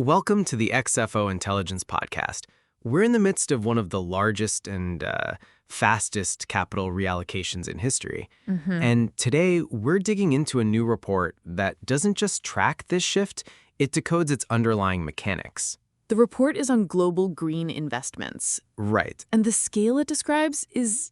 Welcome to the XFO Intelligence Podcast. We're in the midst of one of the largest and fastest capital reallocations in history. And today, we're digging into a new report that doesn't just track this shift, it decodes its underlying mechanics. The report is on global green investments. Right. And the scale it describes is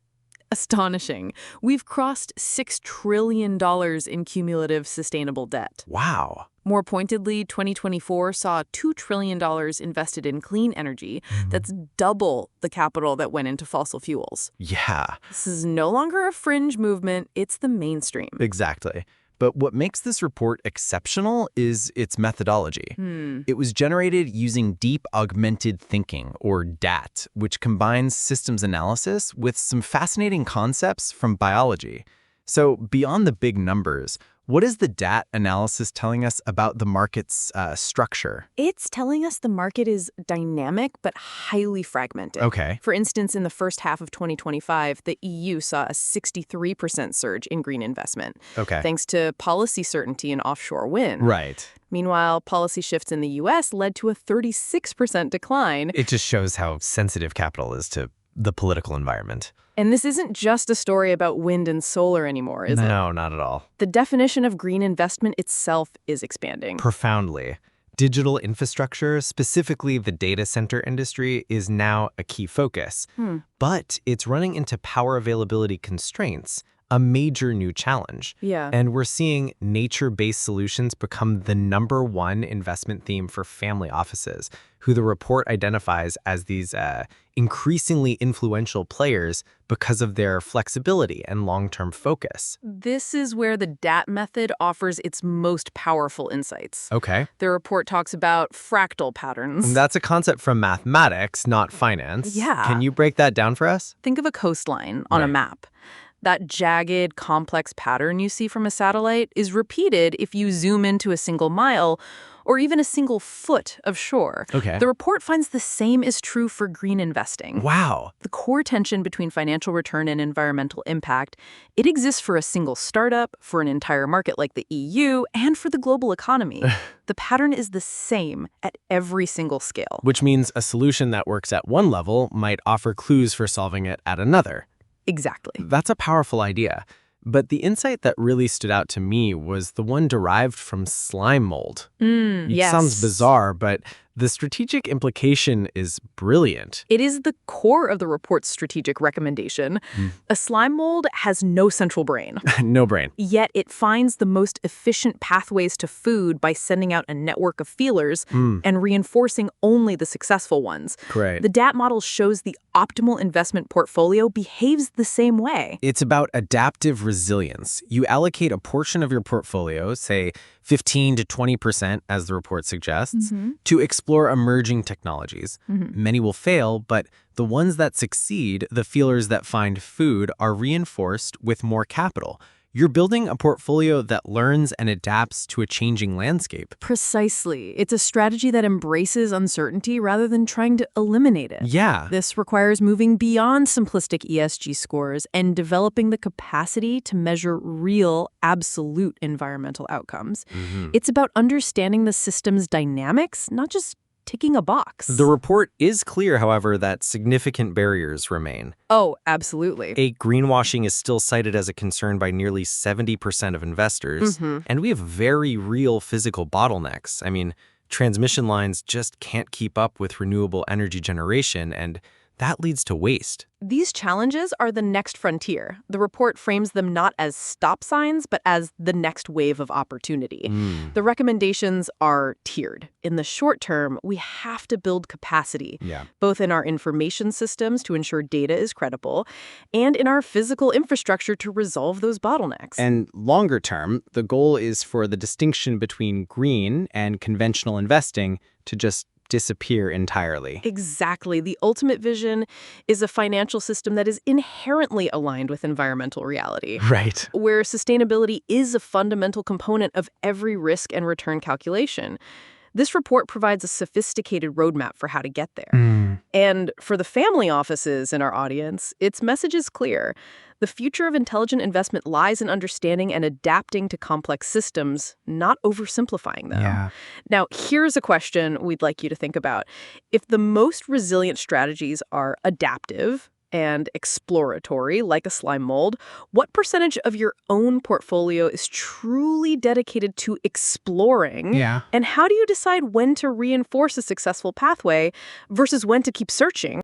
astonishing. We've crossed $6 trillion in cumulative sustainable debt. Wow. More pointedly, 2024 saw $2 trillion invested in clean energy. That's double the capital that went into fossil fuels. Yeah. This is no longer a fringe movement, it's the mainstream. Exactly. But what makes this report exceptional is its methodology. It was generated using Deep Augmented Thinking, or DAT, which combines systems analysis with some fascinating concepts from biology. So beyond the big numbers, what is the DAT analysis telling us about the market's structure? It's telling us the market is dynamic but highly fragmented. Okay. For instance, in the first half of 2025, the EU saw a 63% surge in green investment, Okay. thanks to policy certainty in offshore wind. Right. Meanwhile, policy shifts in the U.S. led to a 36% decline. It just shows how sensitive capital is to the political environment. And this isn't just a story about wind and solar anymore, is it? No, not at all. The definition of green investment itself is expanding. Profoundly. Digital infrastructure, specifically the data center industry, is now a key focus. But it's running into power availability constraints, a major new challenge. Yeah. And we're seeing nature-based solutions become the #1 investment theme for family offices, who the report identifies as these increasingly influential players because of their flexibility and long-term focus. This is where the DAT method offers its most powerful insights. Okay. The report talks about fractal patterns. That's a concept from mathematics, not finance. Yeah. Can you break that down for us? Think of a coastline on a Right. map. That jagged, complex pattern you see from a satellite is repeated if you zoom into a single mile or even a single foot of shore. Okay. The report finds the same is true for green investing. Wow. The core tension between financial return and environmental impact, it exists for a single startup, for an entire market like the EU, and for the global economy. The pattern is the same at every single scale. Which means a solution that works at one level might offer clues for solving it at another. Exactly. That's a powerful idea. But the insight that really stood out to me was the one derived from slime mold. It Yes. sounds bizarre, but the strategic implication is brilliant. It is the core of the report's strategic recommendation. A slime mold has no central brain, No brain. yet it finds the most efficient pathways to food by sending out a network of feelers and reinforcing only the successful ones. Great. The DAT model shows the optimal investment portfolio behaves the same way. It's about adaptive resilience. You allocate a portion of your portfolio, say 15 to 20%, as the report suggests, to explore emerging technologies. Many will fail, but the ones that succeed, the feelers that find food, are reinforced with more capital. You're building a portfolio that learns and adapts to a changing landscape. Precisely. It's a strategy that embraces uncertainty rather than trying to eliminate it. Yeah. This requires moving beyond simplistic ESG scores and developing the capacity to measure real, absolute environmental outcomes. It's about understanding the system's dynamics, not just ticking a box. The report is clear, however, that significant barriers remain. Oh, absolutely. Greenwashing is still cited as a concern by nearly 70% of investors, and we have very real physical bottlenecks. I mean, transmission lines just can't keep up with renewable energy generation, and that leads to waste. These challenges are the next frontier. The report frames them not as stop signs, but as the next wave of opportunity. The recommendations are tiered. In the short term, we have to build capacity, both in our information systems to ensure data is credible, and in our physical infrastructure to resolve those bottlenecks. And longer term, the goal is for the distinction between green and conventional investing to just disappear entirely. Exactly. The ultimate vision is a financial system that is inherently aligned with environmental reality, Right. where sustainability is a fundamental component of every risk and return calculation. This report provides a sophisticated roadmap for how to get there. And for the family offices in our audience, its message is clear. The future of intelligent investment lies in understanding and adapting to complex systems, not oversimplifying them. Yeah. Now, here's a question we'd like you to think about. If the most resilient strategies are adaptive and exploratory, like a slime mold, what percentage of your own portfolio is truly dedicated to exploring? Yeah. And how do you decide when to reinforce a successful pathway versus when to keep searching?